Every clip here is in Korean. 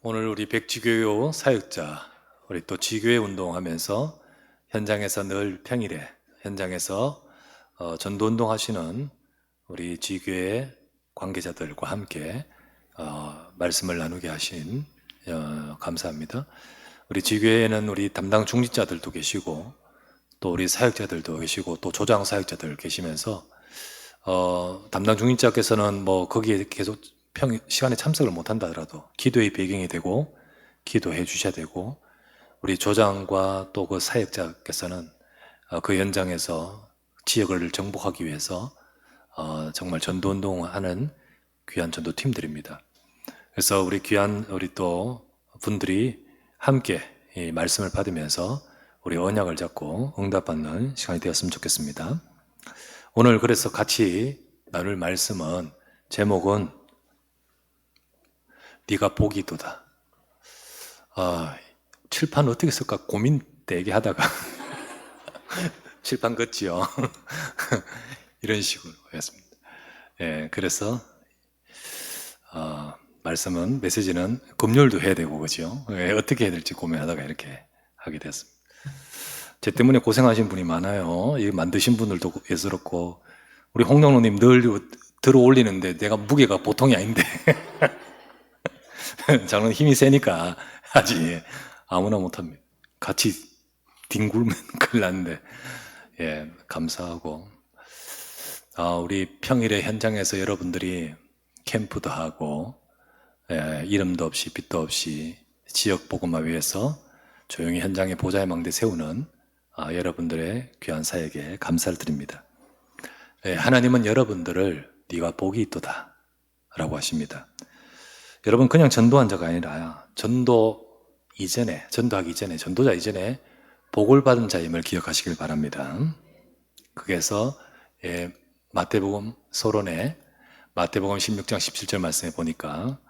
오늘 우리 백지교회 사역자, 우리 또 지교회 운동하면서 현장에서 늘 평일에 현장에서 전도운동 하시는 우리 지교회 관계자들과 함께 말씀을 나누게 하신 감사합니다. 우리 지교회에는 우리 담당 중직자들도 계시고 또 우리 사역자들도 계시고 또 조장 사역자들 계시면서 담당 중직자께서는 뭐 거기에 계속 시간에 참석을 못한다 하더라도 기도의 배경이 되고 기도해 주셔야 되고, 우리 조장과 또 그 사역자께서는 그 현장에서 지역을 정복하기 위해서 정말 전도운동하는 귀한 전도팀들입니다. 그래서 우리 귀한 우리 또 분들이 함께 이 말씀을 받으면서 우리 언약을 잡고 응답받는 시간이 되었으면 좋겠습니다. 오늘 그래서 같이 나눌 말씀은 제목은 네가 복이도다. 칠판 어떻게 쓸까 고민 되게 하다가 칠판 걷지요. 이런 식으로 했습니다. 예, 그래서 말씀은 메시지는 금요일도 해야 되고 그죠? 예, 어떻게 해야 될지 고민하다가 이렇게 하게 됐습니다. 제 때문에 고생하신 분이 많아요. 이 만드신 분들도 예스럽고, 우리 홍영로님 늘 들어 올리는데 내가 무게가 보통이 아닌데 저는 힘이 세니까 하지 아무나 못합니다. 같이 뒹굴면 큰일 났는데, 예, 감사하고, 우리 평일에 현장에서 여러분들이 캠프도 하고, 예, 이름도 없이 빛도 없이 지역 복음화 위해서 조용히 현장에 보좌의 망대 세우는 여러분들의 귀한 사역에 감사를 드립니다. 예, 하나님은 여러분들을 네가 복이 있도다 라고 하십니다. 여러분 그냥 전도한 자가 아니라 전도하기 이전에 전도자 이전에 복을 받은 자임을 기억하시길 바랍니다. 거기에서 마태복음 서론에 마태복음 16장 17절 말씀에 보니까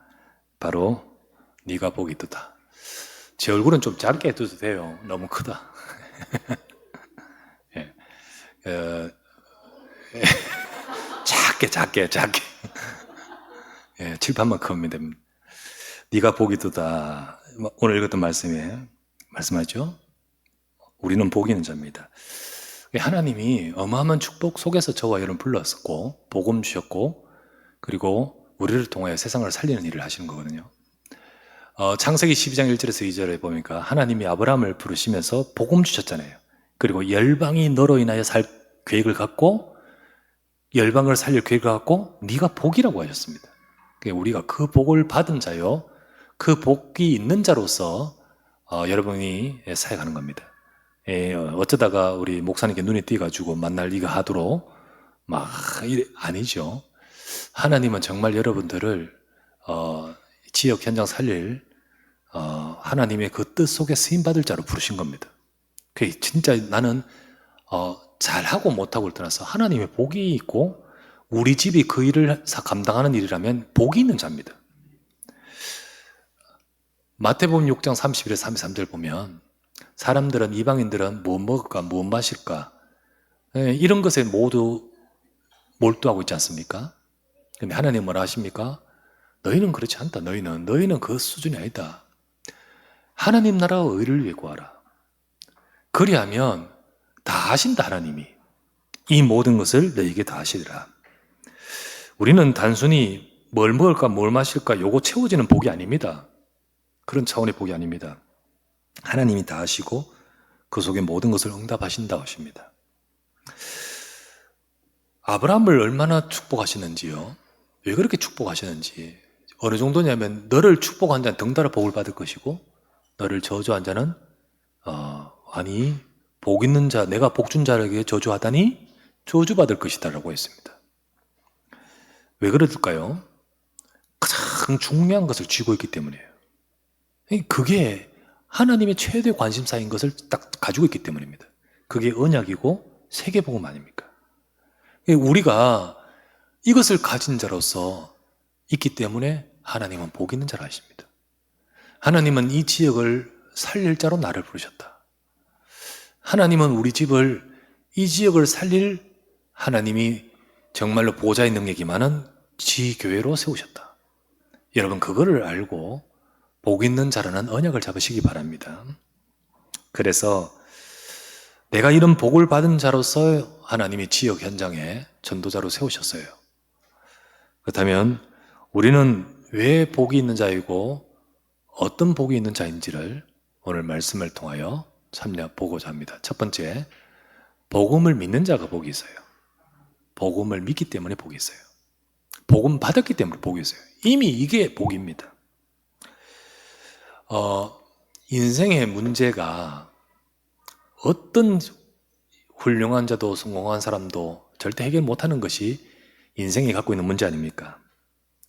바로 네가 복이 있도다. 제 얼굴은 좀 작게 해도 돼요. 너무 크다. 예. 작게 예, 칠판만 크면 됩니다. 네가 복이도다. 오늘 읽었던 말씀에 말씀하죠. 우리는 복이 있는 자입니다. 하나님이 어마어마한 축복 속에서 저와 여러분 불렀었고 복음 주셨고, 그리고 우리를 통하여 세상을 살리는 일을 하시는 거거든요. 창세기 12장 1절에서 2절에 보니까 하나님이 아브라함을 부르시면서 복음 주셨잖아요. 그리고 열방이 너로 인하여 살 계획을 갖고, 열방을 살릴 계획을 갖고 네가 복이라고 하셨습니다. 우리가 그 복을 받은 자요, 그 복이 있는 자로서 여러분이 사역하는 겁니다. 어쩌다가 우리 목사님께 눈에 띄어가지고 만날 이가 하도록 막 아니죠. 하나님은 정말 여러분들을 지역 현장 살릴 하나님의 그 뜻 속에 쓰임받을 자로 부르신 겁니다. 진짜 나는 잘하고 못하고를 떠나서 하나님의 복이 있고 우리 집이 그 일을 감당하는 일이라면 복이 있는 자입니다. 마태복음 6장 31에서 33절 보면 사람들은, 이방인들은 무엇 먹을까 무엇 마실까 이런 것에 모두 몰두하고 있지 않습니까? 근데 하나님 뭐라 하십니까? 너희는 그렇지 않다. 너희는 그 수준이 아니다. 하나님 나라와 의를 위해 구하라. 그리하면 다 하신다. 하나님이 이 모든 것을 너희에게 다 하시리라. 우리는 단순히 뭘 먹을까 뭘 마실까 요거 채워지는 복이 아닙니다. 그런 차원의 복이 아닙니다. 하나님이 다 하시고 그 속에 모든 것을 응답하신다 하십니다. 아브라함을 얼마나 축복하시는지요. 왜 그렇게 축복하시는지, 어느 정도냐면 너를 축복한 자는 덩달아 복을 받을 것이고 너를 저주한 자는 복 있는 자, 내가 복 준 자에게 저주하다니 저주받을 것이다 라고 했습니다. 왜 그럴까요? 가장 중요한 것을 쥐고 있기 때문이에요. 그게 하나님의 최대 관심사인 것을 딱 가지고 있기 때문입니다. 그게 언약이고 세계복음 아닙니까? 우리가 이것을 가진 자로서 있기 때문에 하나님은 복 있는 자라 하십니다. 하나님은 이 지역을 살릴 자로 나를 부르셨다. 하나님은 우리 집을, 이 지역을 살릴, 하나님이 정말로 보좌의 능력이 많은 지교회로 세우셨다. 여러분 그거를 알고 복 있는 자라는 언약을 잡으시기 바랍니다. 그래서 내가 이런 복을 받은 자로서 하나님이 지역 현장에 전도자로 세우셨어요. 그렇다면 우리는 왜 복이 있는 자이고 어떤 복이 있는 자인지를 오늘 말씀을 통하여 참여보고자 합니다. 첫 번째, 복음을 믿는 자가 복이 있어요. 복음을 믿기 때문에 복이 있어요. 복음 받았기 때문에 복이 있어요. 이미 이게 복입니다. 인생의 문제가 어떤 훌륭한 자도 성공한 사람도 절대 해결 못하는 것이 인생이 갖고 있는 문제 아닙니까?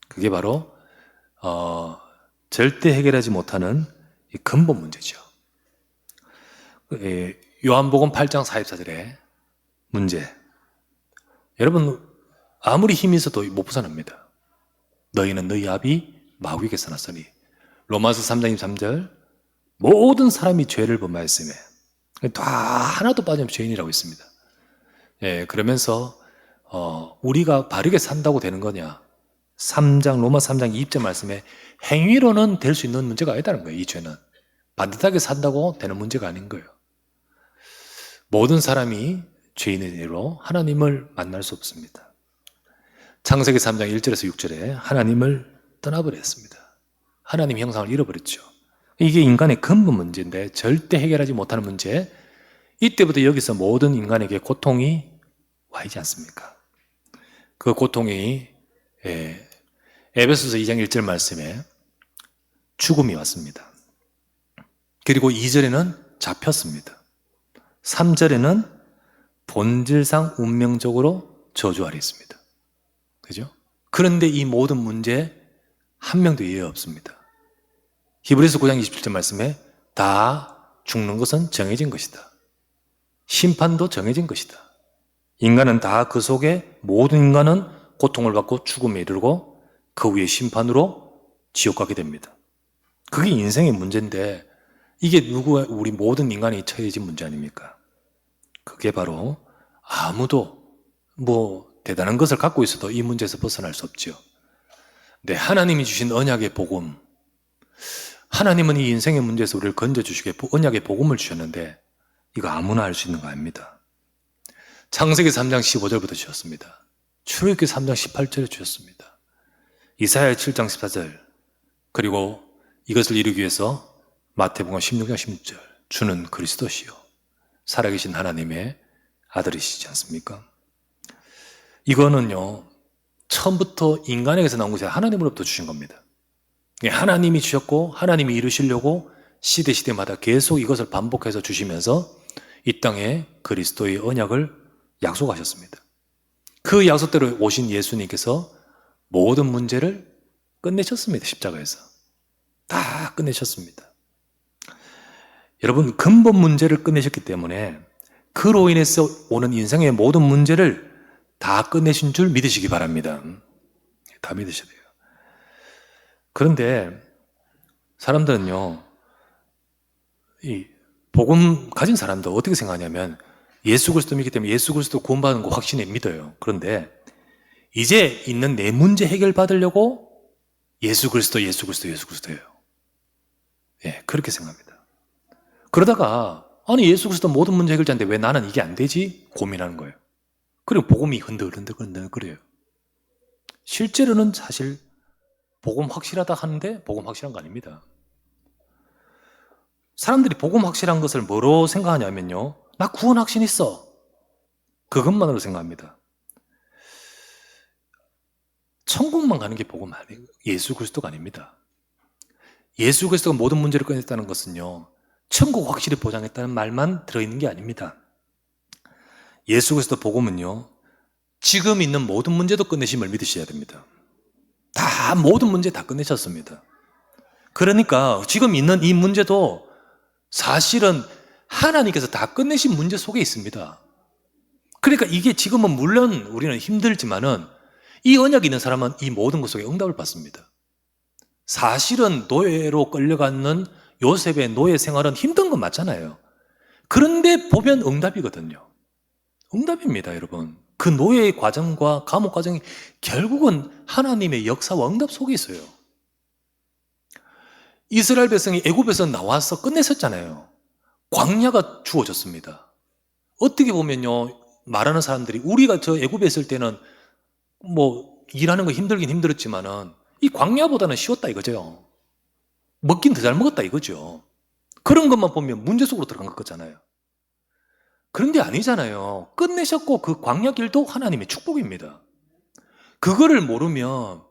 그게 바로 절대 해결하지 못하는 이 근본 문제죠. 요한복음 8장 44절의 문제. 여러분, 아무리 힘이 있어도 못 벗어납니다. 너희는 너희 아비 마귀에게서 났으니. 로마서 3장 23절. 모든 사람이 죄를 범하였으며 다 하나도 빠짐없이 죄인이라고 있습니다. 그러면서 우리가 바르게 산다고 되는 거냐? 로마 3장 2절 말씀에 행위로는 될 수 있는 문제가 아니다는 거예요. 이 죄는 반듯하게 산다고 되는 문제가 아닌 거예요. 모든 사람이 죄인으로 하나님을 만날 수 없습니다. 창세기 3장 1절에서 6절에 하나님을 떠나버렸습니다. 하나님 형상을 잃어버렸죠. 이게 인간의 근본 문제인데 절대 해결하지 못하는 문제. 이때부터 여기서 모든 인간에게 고통이 와 있지 않습니까? 그 고통이 에베소서 2장 1절 말씀에 죽음이 왔습니다. 그리고 2절에는 잡혔습니다. 3절에는 본질상 운명적으로 저주 아래 있습니다. 그죠? 그런데 이 모든 문제에 한 명도 예외 없습니다. 히브리서 9장 27절 말씀에 다 죽는 것은 정해진 것이다. 심판도 정해진 것이다. 인간은 다 그 속에 모든 인간은 고통을 받고 죽음에 이르고 그 후에 심판으로 지옥 가게 됩니다. 그게 인생의 문제인데 이게 우리 모든 인간이 처해진 문제 아닙니까? 그게 바로 아무도 대단한 것을 갖고 있어도 이 문제에서 벗어날 수 없죠. 네, 하나님이 주신 언약의 복음. 하나님은 이 인생의 문제에서 우리를 건져주시게 언약의 복음을 주셨는데 이거 아무나 알 수 있는 거 아닙니다. 창세기 3장 15절부터 주셨습니다. 출애굽기 3장 18절에 주셨습니다. 이사야 7장 14절 그리고 이것을 이루기 위해서 마태복음 16장 16절 주는 그리스도시요 살아계신 하나님의 아들이시지 않습니까? 이거는요 처음부터 인간에게서 나온 것이 하나님으로부터 주신 겁니다. 하나님이 주셨고 하나님이 이루시려고 시대마다 계속 이것을 반복해서 주시면서 이 땅에 그리스도의 언약을 약속하셨습니다. 그 약속대로 오신 예수님께서 모든 문제를 끝내셨습니다. 십자가에서 다 끝내셨습니다. 여러분 근본 문제를 끝내셨기 때문에 그로 인해서 오는 인생의 모든 문제를 다 끝내신 줄 믿으시기 바랍니다. 다 믿으셔야 돼요. 그런데 사람들은요 이 복음 가진 사람도 어떻게 생각하냐면 예수 그리스도 믿기 때문에 예수 그리스도 구원받는 거 확신에 믿어요. 그런데 이제 있는 내 문제 해결 받으려고 예수 그리스도예요. 그렇게 생각합니다. 그러다가 아니 예수 그리스도 모든 문제 해결자인데 왜 나는 이게 안 되지? 고민하는 거예요. 그리고 복음이 흔들흔들거려요. 실제로는 사실 복음 확실하다 하는데 복음 확실한 거 아닙니다. 사람들이 복음 확실한 것을 뭐로 생각하냐면요 나 구원 확신 있어. 그것만으로 생각합니다. 천국만 가는 게 복음 아니에요. 예수 그리스도가 아닙니다. 예수 그리스도가 모든 문제를 끝냈다는 것은요 천국 확실히 보장했다는 말만 들어있는 게 아닙니다. 예수 그리스도 복음은요 지금 있는 모든 문제도 끝내심을 믿으셔야 됩니다. 다 모든 문제 다 끝내셨습니다. 그러니까 지금 있는 이 문제도 사실은 하나님께서 다 끝내신 문제 속에 있습니다. 그러니까 이게 지금은 물론 우리는 힘들지만은 이 언약이 있는 사람은 이 모든 것 속에 응답을 받습니다. 사실은 노예로 끌려가는 요셉의 노예 생활은 힘든 건 맞잖아요. 그런데 보면 응답이거든요. 응답입니다, 여러분. 그 노예의 과정과 감옥 과정이 결국은 하나님의 역사와 응답 속에 있어요. 이스라엘 백성이 애굽에서 나와서 끝냈었잖아요. 광야가 주어졌습니다. 어떻게 보면요, 말하는 사람들이 우리가 저 애굽에 있을 때는 뭐 일하는 거 힘들긴 힘들었지만은 이 광야보다는 쉬웠다 이거죠. 먹긴 더 잘 먹었다 이거죠. 그런 것만 보면 문제 속으로 들어간 것 같잖아요. 그런데 아니잖아요. 끝내셨고 그 광야 길도 하나님의 축복입니다. 그거를 모르면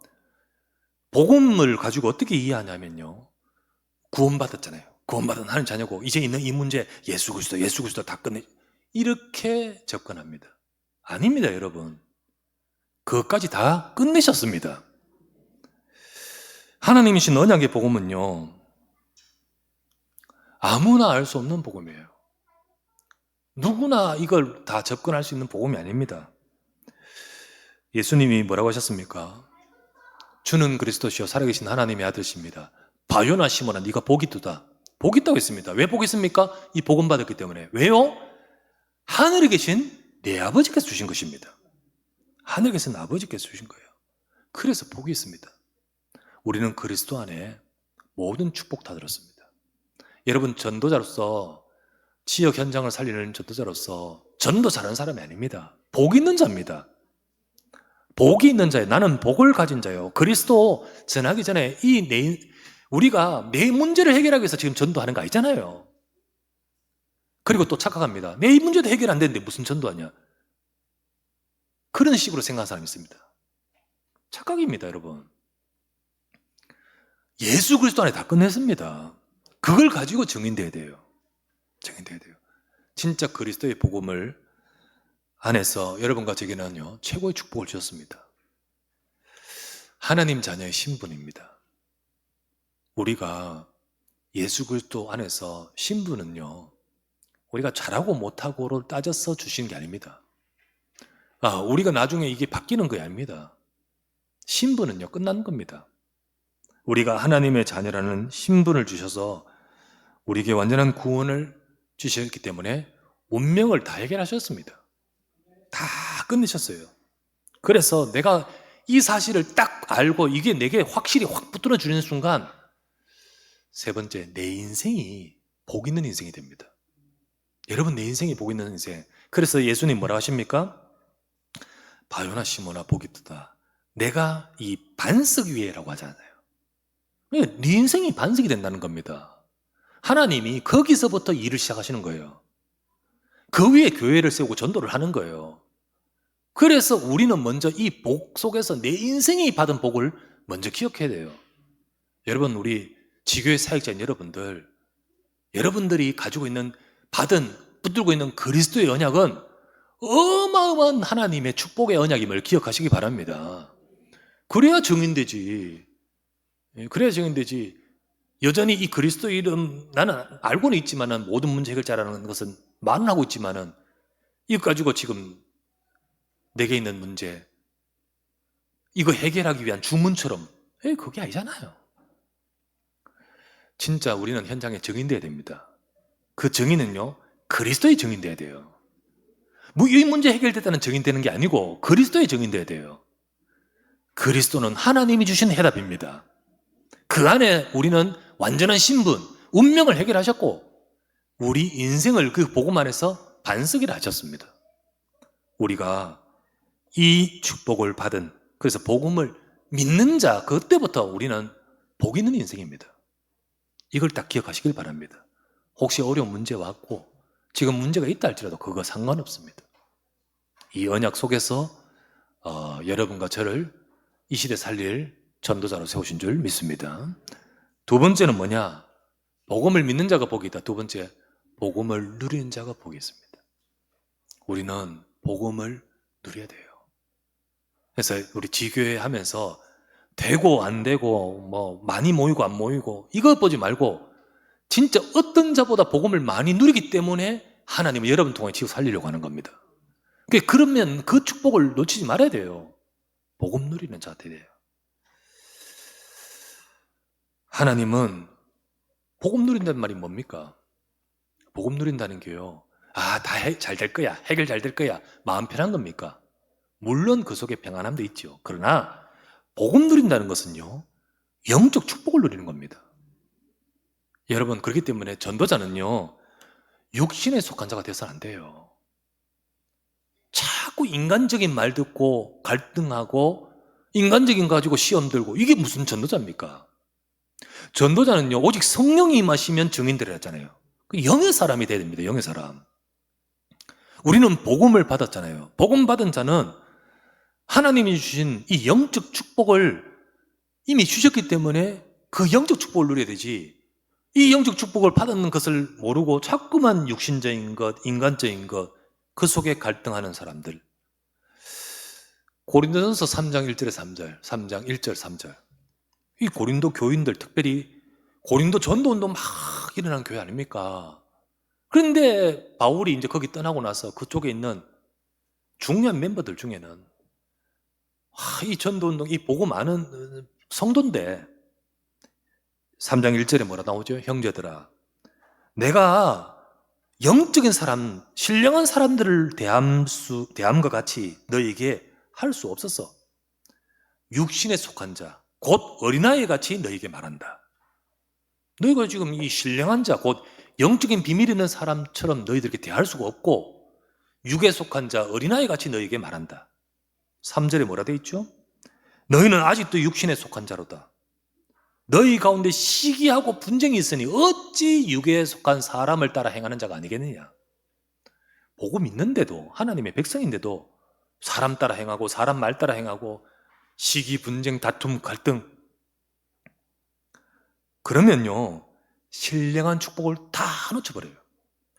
복음을 가지고 어떻게 이해하냐면요, 구원받았잖아요. 구원받은 하나님 자녀고 이제 있는 이 문제 예수 그리스도 다 끝내, 이렇게 접근합니다. 아닙니다, 여러분. 그것까지 다 끝내셨습니다. 하나님이 주신 언약의 복음은요, 아무나 알 수 없는 복음이에요. 누구나 이걸 다 접근할 수 있는 복음이 아닙니다. 예수님이 뭐라고 하셨습니까? 주는 그리스도시요 살아계신 하나님의 아들이십니다. 바요나 시몬아 네가 복이 있도다. 복이 있다고 했습니다. 왜 복이 있습니까? 이 복음 받았기 때문에. 왜요? 하늘에 계신 내 아버지께서 주신 것입니다. 하늘에 계신 아버지께서 주신 거예요. 그래서 복이 있습니다. 우리는 그리스도 안에 모든 축복 다 들었습니다. 여러분, 전도자로서, 지역 현장을 살리는 전도자로서 전도 잘하는 사람이 아닙니다. 복 있는 자입니다. 복이 있는 자예요. 나는 복을 가진 자예요. 그리스도 전하기 전에 우리가 내 문제를 해결하기 위해서 지금 전도하는 거 아니잖아요. 그리고 또 착각합니다. 내 문제도 해결 안 되는데 무슨 전도하냐. 그런 식으로 생각하는 사람이 있습니다. 착각입니다, 여러분. 예수 그리스도 안에 다 끝냈습니다. 그걸 가지고 증인돼야 돼요. 증인돼야 돼요. 진짜 그리스도의 복음을 안에서 여러분과 제게는요, 최고의 축복을 주셨습니다. 하나님 자녀의 신분입니다. 우리가 예수 그리스도 안에서 신분은요, 우리가 잘하고 못하고를 따져서 주신 게 아닙니다. 우리가 나중에 이게 바뀌는 게 아닙니다. 신분은요, 끝나는 겁니다. 우리가 하나님의 자녀라는 신분을 주셔서 우리에게 완전한 구원을 주셨기 때문에 운명을 다 해결하셨습니다. 다 끝내셨어요. 그래서 내가 이 사실을 딱 알고 이게 내게 확실히 확 붙들어 주는 순간, 세 번째, 내 인생이 복 있는 인생이 됩니다. 여러분, 내 인생이 복 있는 인생. 그래서 예수님 뭐라 하십니까? 바요나 시몬아 복이 있도다. 내가 이 반석 위에라고 하잖아요. 네 인생이 반석이 된다는 겁니다. 하나님이 거기서부터 일을 시작하시는 거예요. 그 위에 교회를 세우고 전도를 하는 거예요. 그래서 우리는 먼저 이 복 속에서 내 인생이 받은 복을 먼저 기억해야 돼요. 여러분, 우리 지교회 사역자인 여러분들이 가지고 있는, 붙들고 있는 그리스도의 언약은 어마어마한 하나님의 축복의 언약임을 기억하시기 바랍니다. 그래야 증인되지. 그래야 증인되지. 여전히 이 그리스도 이름, 나는 알고는 있지만은 모든 문제 해결자라는 것은 말은 하고 있지만은 이거 가지고 지금 내게 있는 문제, 이거 해결하기 위한 주문처럼, 그게 아니잖아요. 진짜 우리는 현장에 증인돼야 됩니다. 그 증인은요, 그리스도의 증인돼야 돼요. 이 문제 해결됐다는 증인되는 게 아니고 그리스도의 증인돼야 돼요. 그리스도는 하나님이 주신 해답입니다. 그 안에 우리는 완전한 신분, 운명을 해결하셨고 우리 인생을 그 복음 안에서 반석이라 하셨습니다. 우리가 이 축복을 받은, 그래서 복음을 믿는 자, 그때부터 우리는 복 있는 인생입니다. 이걸 딱 기억하시길 바랍니다. 혹시 어려운 문제 왔고 지금 문제가 있다 할지라도 그거 상관없습니다. 이 언약 속에서 여러분과 저를 이 시대 살릴 전도자로 세우신 줄 믿습니다. 두 번째는 뭐냐? 복음을 믿는 자가 복이 있다. 두 번째, 복음을 누리는 자가 복이 있습니다. 우리는 복음을 누려야 돼요. 그래서 우리 지교회 하면서 되고 안 되고 뭐 많이 모이고 안 모이고 이거 보지 말고 진짜 어떤 자보다 복음을 많이 누리기 때문에 하나님은 여러분 통해 지구 살리려고 하는 겁니다. 그러면 그 축복을 놓치지 말아야 돼요. 복음 누리는 자들이 돼요. 하나님은 복음 누린다는 말이 뭡니까? 복음 누린다는 게요, 다 잘 될 거야, 해결 잘 될 거야, 마음 편한 겁니까? 물론 그 속에 평안함도 있죠. 그러나 복음 누린다는 것은요, 영적 축복을 누리는 겁니다. 여러분, 그렇기 때문에 전도자는요, 육신에 속한 자가 돼서는 안 돼요. 자꾸 인간적인 말 듣고 갈등하고 인간적인 거 가지고 시험 들고, 이게 무슨 전도자입니까? 전도자는요, 오직 성령이 임하시면 증인들을 하잖아요. 영의 사람이 돼야 됩니다. 영의 사람. 우리는 복음을 받았잖아요. 복음 받은 자는 하나님이 주신 이 영적 축복을 이미 주셨기 때문에 그 영적 축복을 누려야 되지, 이 영적 축복을 받았는 것을 모르고 자꾸만 육신적인 것, 인간적인 것, 그 속에 갈등하는 사람들. 고린도전서 3장 1절에 3절, 3장 1절 3절. 이 고린도 교인들, 특별히 고린도 전도운동 막 일어난 교회 아닙니까? 그런데 바울이 이제 거기 떠나고 나서 그쪽에 있는 중요한 멤버들 중에는 이 전도운동, 이 복음 많은 성도인데 3장 1절에 뭐라 나오죠? 형제들아, 내가 영적인 사람, 신령한 사람들을 대함과 같이 너에게 할 수 없었어. 육신에 속한 자, 곧 어린아이 같이 너에게 말한다. 너희가 지금 이 신령한 자, 곧 영적인 비밀 있는 사람처럼 너희들에게 대할 수가 없고, 육에 속한 자, 어린아이 같이 너희에게 말한다. 3절에 뭐라 돼 있죠? 너희는 아직도 육신에 속한 자로다. 너희 가운데 시기하고 분쟁이 있으니 어찌 육에 속한 사람을 따라 행하는 자가 아니겠느냐. 복음 있는데도, 하나님의 백성인데도 사람 따라 행하고 사람 말 따라 행하고 시기, 분쟁, 다툼, 갈등, 그러면요 신령한 축복을 다 놓쳐버려요.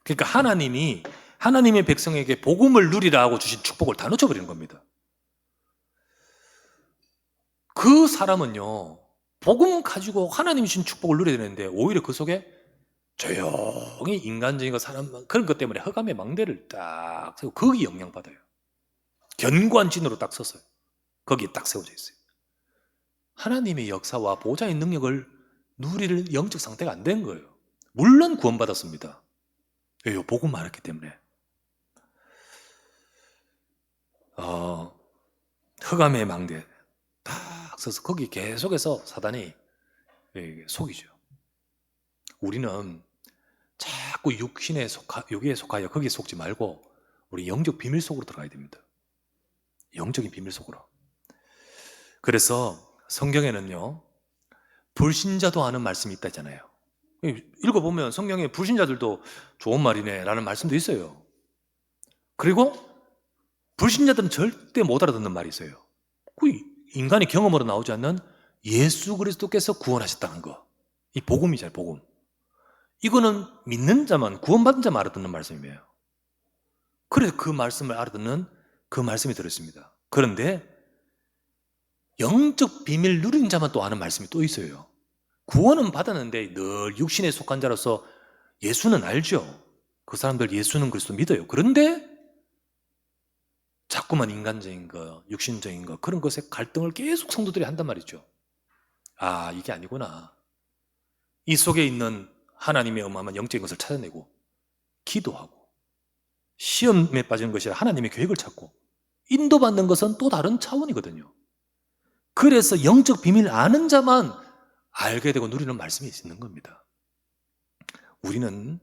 그러니까 하나님이 하나님의 백성에게 복음을 누리라 하고 주신 축복을 다 놓쳐버리는 겁니다. 그 사람은요 복음 가지고 하나님이 주신 축복을 누려야 되는데 오히려 그 속에 조용히 인간적인 거, 사람, 그런 것 때문에 허감의 망대를 딱 세우고 거기 영향받아요. 견고한 진으로 딱 섰어요. 거기에 딱 세워져 있어요. 하나님의 역사와 보좌의 능력을 누릴 영적 상태가 안 된 거예요. 물론 구원받았습니다. 왜요? 복음 알았기 때문에. 흑암의 망대 딱 서서 거기 계속해서 사단이 속이죠. 우리는 자꾸 육에 속하여 거기에 속지 말고 우리 영적 비밀 속으로 들어가야 됩니다. 영적인 비밀 속으로. 그래서 성경에는요 불신자도 하는 말씀이 있다 했잖아요. 읽어보면 성경에 불신자들도 좋은 말이네 라는 말씀도 있어요. 그리고 불신자들은 절대 못 알아듣는 말이 있어요. 그 인간의 경험으로 나오지 않는 예수 그리스도께서 구원하셨다는 거. 이 복음이잖아요. 복음. 이거는 믿는 자만, 구원받은 자만 알아듣는 말씀이에요. 그래서 그 말씀을 알아듣는 그 말씀이 들어있습니다. 그런데 영적 비밀 누린 자만 또 아는 말씀이 또 있어요. 구원은 받았는데 늘 육신에 속한 자로서 예수는 알죠. 그 사람들 예수는 그리스도 믿어요. 그런데 자꾸만 인간적인 거, 육신적인 거, 그런 것에 갈등을 계속 성도들이 한단 말이죠. 아, 이게 아니구나. 이 속에 있는 하나님의 어마어마한 영적인 것을 찾아내고 기도하고 시험에 빠지는 것이 아니라 하나님의 계획을 찾고 인도받는 것은 또 다른 차원이거든요. 그래서 영적 비밀 아는 자만 알게 되고 누리는 말씀이 있는 겁니다. 우리는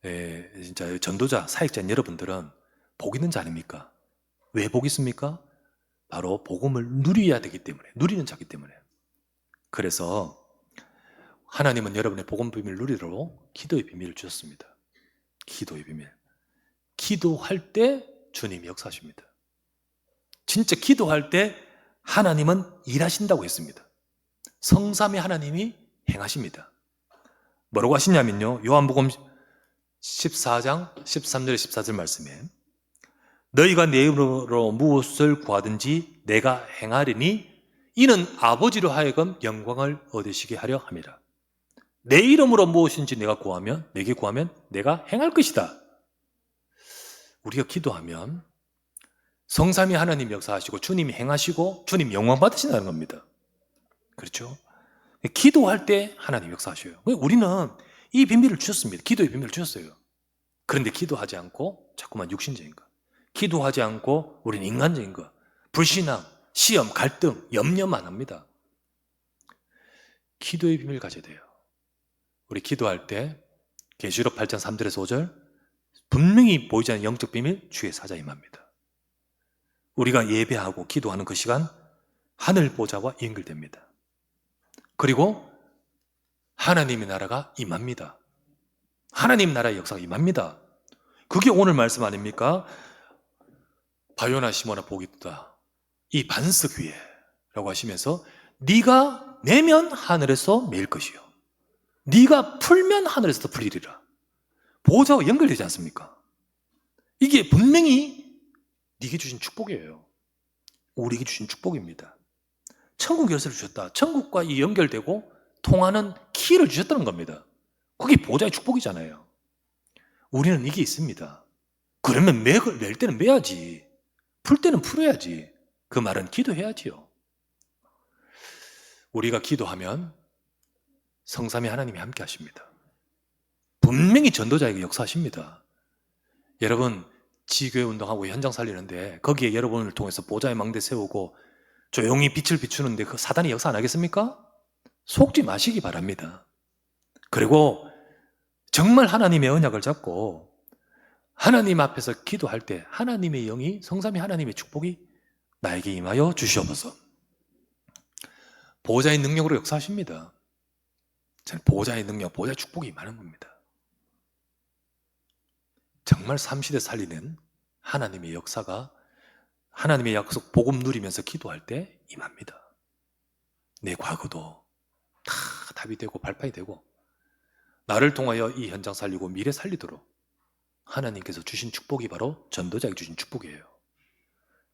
진짜 전도자, 사역자인 여러분들은 복 있는 자 아닙니까? 왜 복 있습니까? 바로 복음을 누려야 되기 때문에, 누리는 자기 때문에. 그래서 하나님은 여러분의 복음 비밀을 누리도록 기도의 비밀을 주셨습니다. 기도의 비밀. 기도할 때 주님이 역사하십니다. 진짜 기도할 때 하나님은 일하신다고 했습니다. 성삼위 하나님이 행하십니다. 뭐라고 하시냐면요, 요한복음 14장 13절 14절 말씀에 너희가 내 이름으로 무엇을 구하든지 내가 행하리니 이는 아버지로 하여금 영광을 얻으시게 하려 함이라. 내 이름으로 무엇인지 내가 구하면, 내게 구하면 내가 행할 것이다. 우리가 기도하면 성삼위 하나님 역사하시고 주님이 행하시고 주님 영광 받으신다는 겁니다. 그렇죠? 기도할 때 하나님 역사하셔요. 우리는 이 비밀을 주셨습니다. 기도의 비밀을 주셨어요. 그런데 기도하지 않고 자꾸만 육신적인 거, 기도하지 않고 우리는 인간적인 거, 불신앙, 시험, 갈등, 염려만 합니다. 기도의 비밀을 가져야 돼요. 우리 기도할 때 계시록 8장 3절에서 5절 분명히 보이지 않는 영적 비밀 주의 사자 임합니다. 우리가 예배하고 기도하는 그 시간 하늘 보좌와 연결됩니다. 그리고 하나님의 나라가 임합니다. 하나님 나라의 역사가 임합니다. 그게 오늘 말씀 아닙니까? 바요나 시모나 복이 있다. 이 반석 위에 라고 하시면서 네가 내면 하늘에서 매일 것이요 네가 풀면 하늘에서도 풀리리라. 보좌와 연결되지 않습니까? 이게 분명히 네게 주신 축복이에요. 우리에게 주신 축복입니다. 천국 열쇠를 주셨다. 천국과 이 연결되고 통하는 키를 주셨다는 겁니다. 그게 보좌의 축복이잖아요. 우리는 이게 있습니다. 그러면 낼 때는 매야지. 풀 때는 풀어야지. 그 말은 기도해야지요. 우리가 기도하면 성삼위 하나님이 함께 하십니다. 분명히 전도자에게 역사하십니다. 여러분 지교회 운동하고 현장 살리는데 거기에 여러분을 통해서 보좌의 망대 세우고 조용히 빛을 비추는데 그 사단이 역사 안 하겠습니까? 속지 마시기 바랍니다. 그리고 정말 하나님의 언약을 잡고 하나님 앞에서 기도할 때 하나님의 영이 성삼위 하나님의 축복이 나에게 임하여 주시옵소서. 보좌의 능력으로 역사하십니다. 저는 보좌의 능력, 보좌의 축복이 임하는 겁니다. 정말 삼시대 살리는 하나님의 역사가 하나님의 약속 복음 누리면서 기도할 때 임합니다. 내 과거도 다 답이 되고 발판이 되고 나를 통하여 이 현장 살리고 미래 살리도록 하나님께서 주신 축복이 바로 전도자에게 주신 축복이에요.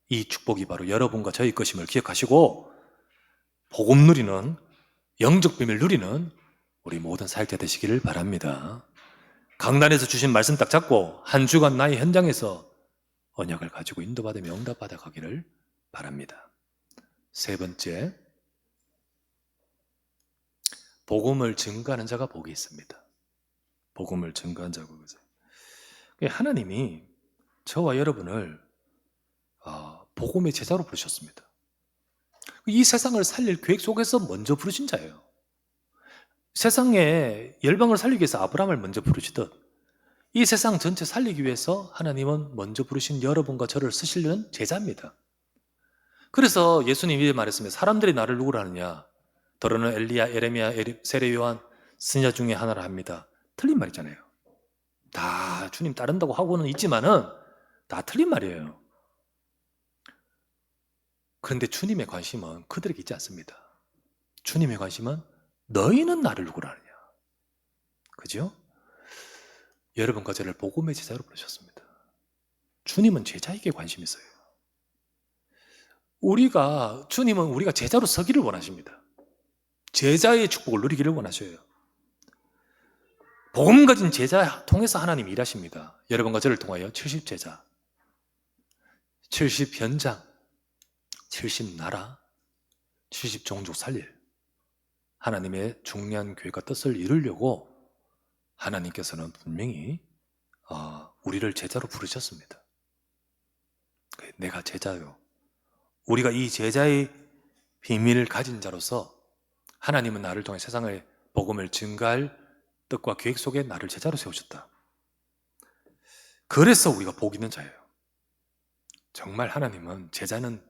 이 축복이 바로 여러분과 저희 것임을 기억하시고 복음 누리는 영적 비밀 누리는 우리 모든 사역자 되시기를 바랍니다. 강단에서 주신 말씀 딱 잡고 한 주간 나의 현장에서 언약을 가지고 인도받으며 응답받아 가기를 바랍니다. 세 번째, 복음을 증거하는 자가 복이 있습니다. 복음을 증거하는 자가 복이 있어요. 하나님이 저와 여러분을 복음의 제자로 부르셨습니다. 이 세상을 살릴 계획 속에서 먼저 부르신 자예요. 세상에 열방을 살리기 위해서 아브라함을 먼저 부르시듯 이 세상 전체 살리기 위해서 하나님은 먼저 부르신 여러분과 저를 쓰시려는 제자입니다. 그래서 예수님이 말했습니다. 사람들이 나를 누구라 하느냐? 더러는 엘리야, 에레미야, 세례 요한, 선지자 중에 하나라 합니다. 틀린 말이잖아요. 다 주님 따른다고 하고는 있지만은 다 틀린 말이에요. 그런데 주님의 관심은 그들에게 있지 않습니다. 주님의 관심은 너희는 나를 누구라 하느냐? 그죠? 여러분과 저를 복음의 제자로 부르셨습니다. 주님은 제자에게 관심이 있어요. 주님은 우리가 제자로 서기를 원하십니다. 제자의 축복을 누리기를 원하셔요. 복음 가진 제자 통해서 하나님이 일하십니다. 여러분과 저를 통하여 70제자, 70현장, 70나라, 70종족 살릴 하나님의 중요한 계획과 뜻을 이루려고 하나님께서는 분명히 우리를 제자로 부르셨습니다. 내가 제자요. 우리가 이 제자의 비밀을 가진 자로서 하나님은 나를 통해 세상의 복음을 증가할 뜻과 계획 속에 나를 제자로 세우셨다. 그래서 우리가 복 있는 자예요. 정말 하나님은 제자는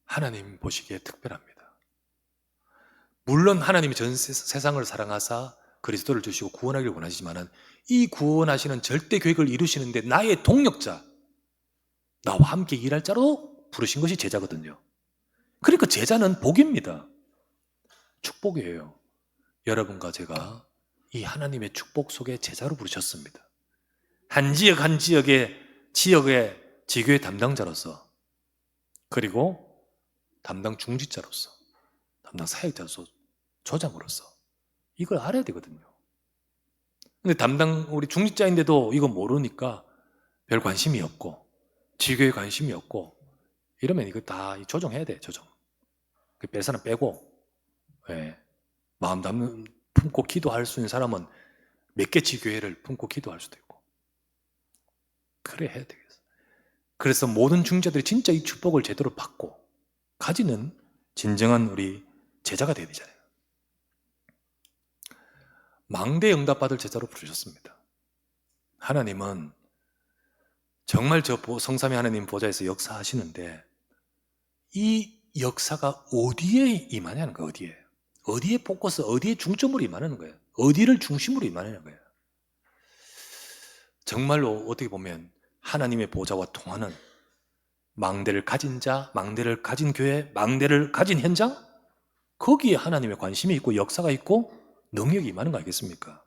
하나님 보시기에 특별합니다. 물론 하나님이 전 세상을 사랑하사 그리스도를 주시고 구원하기를 원하시지만 이 구원하시는 절대 계획을 이루시는데 나의 동력자, 나와 함께 일할 자로 부르신 것이 제자거든요. 그러니까 제자는 복입니다. 축복이에요. 여러분과 제가 이 하나님의 축복 속에 제자로 부르셨습니다. 한 지역 한 지역의 지교의 담당자로서, 그리고 담당 중직자로서, 담당 사역자로서, 조장으로서 이걸 알아야 되거든요. 근데 우리 중직자인데도 이거 모르니까 별 관심이 없고 지교에 관심이 없고 이러면 이거 다 조정해야 돼. 조정. 뺄 사람 빼고, 마음 품고 기도할 수 있는 사람은 몇 개 지교회를 품고 기도할 수도 있고 그래 해야 되겠어. 그래서 모든 중직자들이 진짜 이 축복을 제대로 받고 가지는 진정한 우리 제자가 되어야 되잖아요. 망대 응답받을 제자로 부르셨습니다. 하나님은 정말 저 성삼위 하나님 보좌에서 역사하시는데 이 역사가 어디에 임하냐는 거예요. 어디에 포커스, 어디에 중점으로 임하는 거예요. 어디를 중심으로 임하는 거예요. 정말로 어떻게 보면 하나님의 보좌와 통하는 망대를 가진 자, 망대를 가진 교회, 망대를 가진 현장, 거기에 하나님의 관심이 있고 역사가 있고 능력이 임하는 거 아니겠습니까?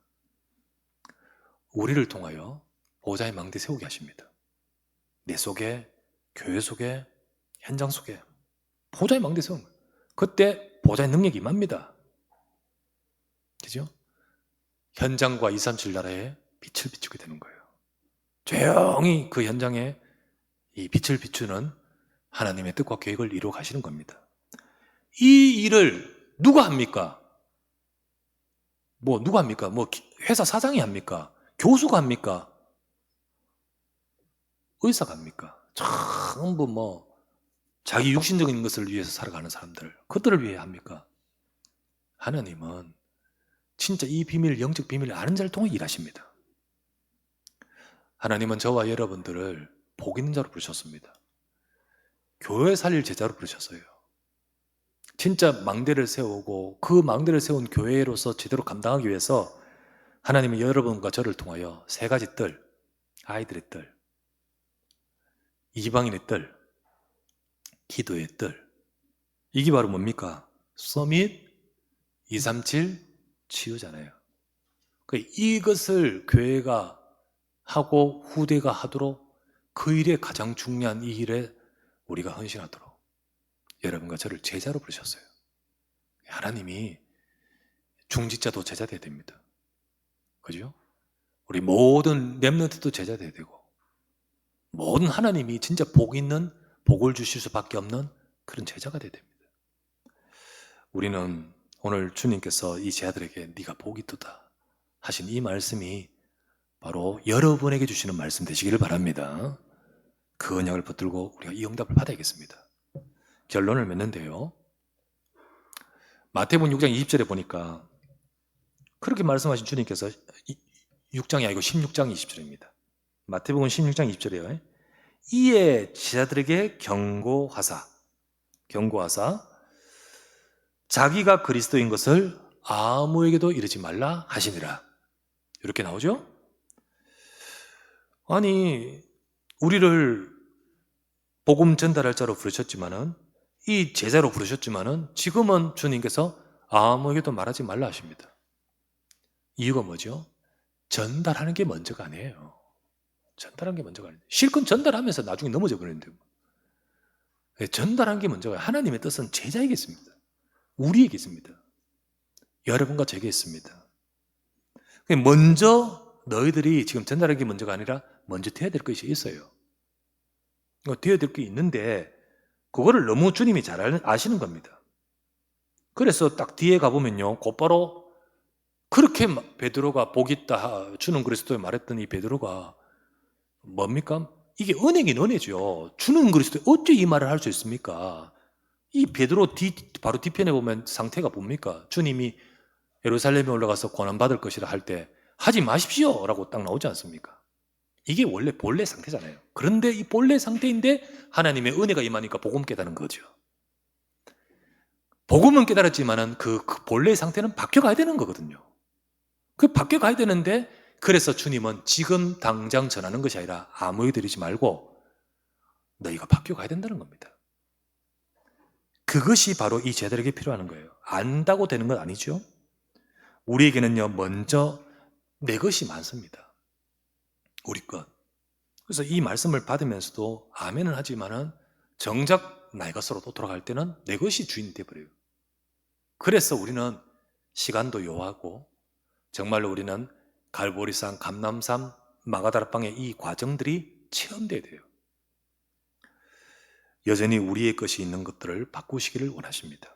우리를 통하여 보좌의 망대 세우게 하십니다. 내 속에, 교회 속에, 현장 속에 보좌의 망대 세우는 거예요. 그때 보좌의 능력이 임합니다. 그죠? 현장과 237 나라에 빛을 비추게 되는 거예요. 조용히 그 현장에 이 빛을 비추는 하나님의 뜻과 계획을 이루어 가시는 겁니다. 이 일을 누가 합니까? 누가 합니까? 회사 사장이 합니까? 교수가 합니까? 의사가 합니까? 전부 자기 육신적인 것을 위해서 살아가는 사람들, 그들을 위해 합니까? 하나님은 진짜 이 비밀, 영적 비밀을 아는 자를 통해 일하십니다. 하나님은 저와 여러분들을 복 있는 자로 부르셨습니다. 교회 살릴 제자로 부르셨어요. 진짜 망대를 세우고 그 망대를 세운 교회로서 제대로 감당하기 위해서 하나님은 여러분과 저를 통하여 세 가지 뜰, 아이들의 뜰, 이방인의 뜰, 기도의 뜰, 이게 바로 뭡니까? 서밋 237 치유잖아요. 이것을 교회가 하고 후대가 하도록 그 일에 가장 중요한 이 일에 우리가 헌신하도록 여러분과 저를 제자로 부르셨어요. 하나님이 중직자도 제자 돼야 됩니다. 그죠? 우리 모든 렘넌트도 제자 돼야 되고 모든 하나님이 진짜 복 있는 복을 주실 수밖에 없는 그런 제자가 돼야 됩니다. 우리는 오늘 주님께서 이 제자들에게 네가 복이 있도다 하신 이 말씀이 바로 여러분에게 주시는 말씀 되시기를 바랍니다. 그 언약을 붙들고 우리가 이 응답을 받아야겠습니다. 결론을 맺는데요. 마태복음 6장 20절에 보니까 그렇게 말씀하신 주님께서 6장이 아니고 16장 20절입니다. 마태복음 16장 20절이에요. 이에 제자들에게 경고하사 자기가 그리스도인 것을 아무에게도 이르지 말라 하시니라. 이렇게 나오죠? 아니, 우리를 복음 전달할 자로 부르셨지만은 이 제자로 부르셨지만은 지금은 주님께서 아무에게도 말하지 말라 하십니다. 이유가 뭐죠? 전달하는 게 먼저가 아니에요. 전달하는 게 먼저가 아니에요. 실컷 전달하면서 나중에 넘어져 버리는데 전달하는 게 먼저가 아니에요. 하나님의 뜻은 제자에게 있습니다. 우리에게 있습니다. 여러분과 제게 있습니다. 먼저 너희들이 지금 전달하는 게 먼저가 아니라 먼저 되어야 될 것이 있어요. 되어야 될 게 있는데 그거를 너무 주님이 잘 아시는 겁니다. 그래서 딱 뒤에 가보면요, 곧바로 그렇게 베드로가 복 있다 주는 그리스도에 말했던 이 베드로가 뭡니까? 이게 은혜긴 은혜죠. 주는 그리스도에 어째 이 말을 할 수 있습니까? 이 베드로 바로 뒤편에 보면 상태가 뭡니까? 주님이 예루살렘에 올라가서 고난받을 것이라 할 때 하지 마십시오 라고 딱 나오지 않습니까? 이게 원래 본래 상태잖아요. 그런데 이 본래 상태인데 하나님의 은혜가 임하니까 복음 깨달은 거죠. 복음은 깨달았지만은 그 본래의 상태는 바뀌어가야 되는 거거든요. 그 바뀌어가야 되는데 그래서 주님은 지금 당장 전하는 것이 아니라 아무에게 드리지 말고 너희가 바뀌어가야 된다는 겁니다. 그것이 바로 이 제자들에게 필요한 거예요. 안다고 되는 건 아니죠. 우리에게는요, 먼저 내 것이 많습니다. 우리 것. 그래서 이 말씀을 받으면서도 아멘은 하지만은 정작 나의 것으로 또 돌아갈 때는 내 것이 주인이 되어버려요. 그래서 우리는 시간도 요하고 정말로 우리는 갈보리산, 감람산, 마가다라방의 이 과정들이 체험돼야 돼요. 여전히 우리의 것이 있는 것들을 바꾸시기를 원하십니다.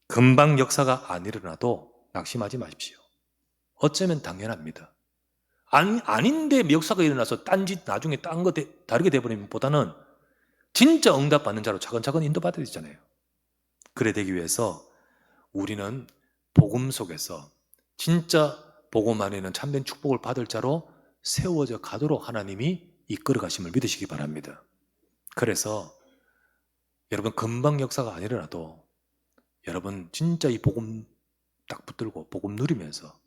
금방 역사가 안 일어나도 낙심하지 마십시오. 어쩌면 당연합니다. 아닌데 역사가 일어나서 딴짓 나중에 딴 거 다르게 돼버리면 보다는 진짜 응답받는 자로 차근차근 인도받아야 되잖아야 되잖아요. 그래 되기 위해서 우리는 복음 속에서 진짜 복음 안에는 참된 축복을 받을 자로 세워져 가도록 하나님이 이끌어 가심을 믿으시기 바랍니다. 그래서 여러분 금방 역사가 안 일어나도 여러분 진짜 이 복음 딱 붙들고 복음 누리면서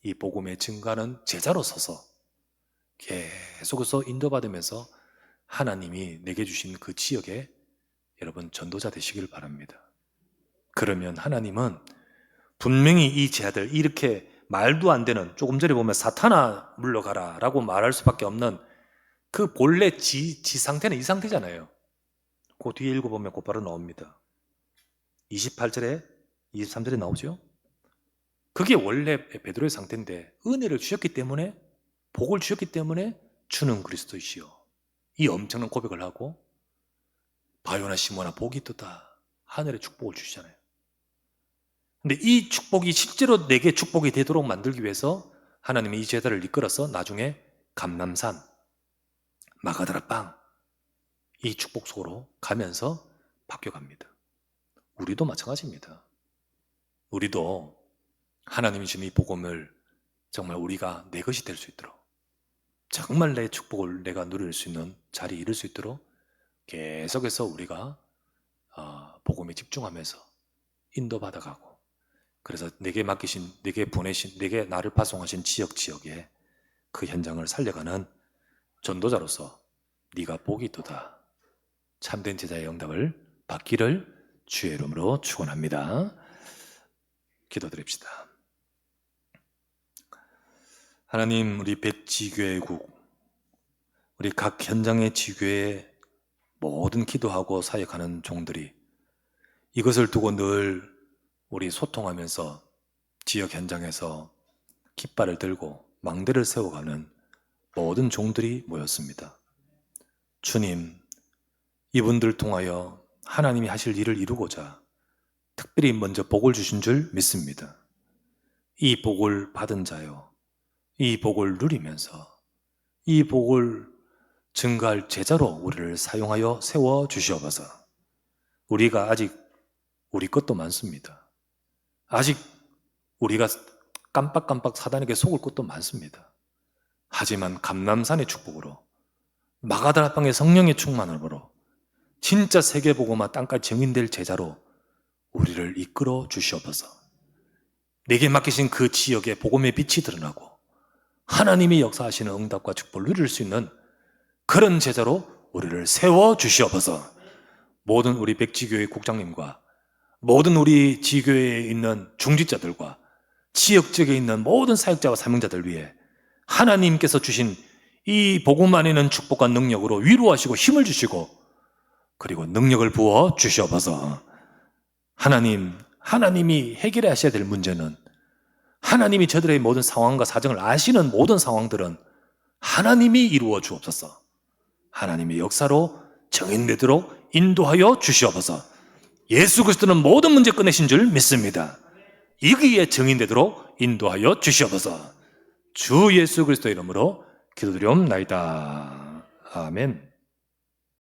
이 복음의 증가는 제자로 서서 계속해서 인도받으면서 하나님이 내게 주신 그 지역에 여러분 전도자 되시길 바랍니다. 그러면 하나님은 분명히 이 제자들 이렇게 말도 안 되는, 조금 전에 보면 사탄아 물러가라 라고 말할 수밖에 없는 그 본래 지 상태는 이 상태잖아요. 그 뒤에 읽어보면 곧바로 나옵니다. 28절에 23절에 나오죠. 그게 원래 베드로의 상태인데 은혜를 주셨기 때문에, 복을 주셨기 때문에 주는 그리스도이시여, 이 엄청난 고백을 하고 바요나 시모나 복이 있도다 하늘의 축복을 주시잖아요. 근데 이 축복이 실제로 내게 축복이 되도록 만들기 위해서 하나님이 이 제자를 이끌어서 나중에 감람산, 마가다라 빵, 이 축복 속으로 가면서 바뀌어갑니다. 우리도 마찬가지입니다. 우리도 하나님이 주신 이 복음을 정말 우리가 내 것이 될 수 있도록, 정말 내 축복을 내가 누릴 수 있는 자리에 이를 수 있도록 계속해서 우리가 복음에 집중하면서 인도받아가고, 그래서 내게 맡기신, 내게 보내신, 내게 나를 파송하신 지역에 그 현장을 살려가는 전도자로서 네가 복이 있도다, 참된 제자의 응답을 받기를 주의 이름으로 축원합니다. 기도드립시다. 하나님, 우리 백지교회국, 우리 각 현장의 지교회에 모든 기도하고 사역하는 종들이 이것을 두고 늘 우리 소통하면서 지역 현장에서 깃발을 들고 망대를 세워가는 모든 종들이 모였습니다. 주님, 이분들 통하여 하나님이 하실 일을 이루고자 특별히 먼저 복을 주신 줄 믿습니다. 이 복을 받은 자요, 이 복을 누리면서 이 복을 증가할 제자로 우리를 사용하여 세워주시옵소서. 우리가 아직 우리 것도 많습니다. 아직 우리가 깜빡깜빡 사단에게 속을 것도 많습니다. 하지만 감람산의 축복으로, 마가다라 빵의 성령의 충만함으로 진짜 세계복음화 땅까지 증인될 제자로 우리를 이끌어 주시옵소서. 내게 맡기신 그 지역에 복음의 빛이 드러나고 하나님이 역사하시는 응답과 축복을 누릴 수 있는 그런 제자로 우리를 세워 주시옵소서. 모든 우리 백지교회 국장님과 모든 우리 지교회에 있는 중직자들과 지역적에 있는 모든 사역자와 사명자들 위해 하나님께서 주신 이 복음 안에는 축복과 능력으로 위로하시고 힘을 주시고, 그리고 능력을 부어 주시옵소서. 하나님이 해결해 하셔야 될 문제는, 하나님이 저들의 모든 상황과 사정을 아시는 모든 상황들은 하나님이 이루어 주옵소서. 하나님의 역사로 정인되도록 인도하여 주시옵소서. 예수 그리스도는 모든 문제 끝내신 줄 믿습니다. 이기에 정인되도록 인도하여 주시옵소서. 주 예수 그리스도 이름으로 기도드리옵나이다. 아멘.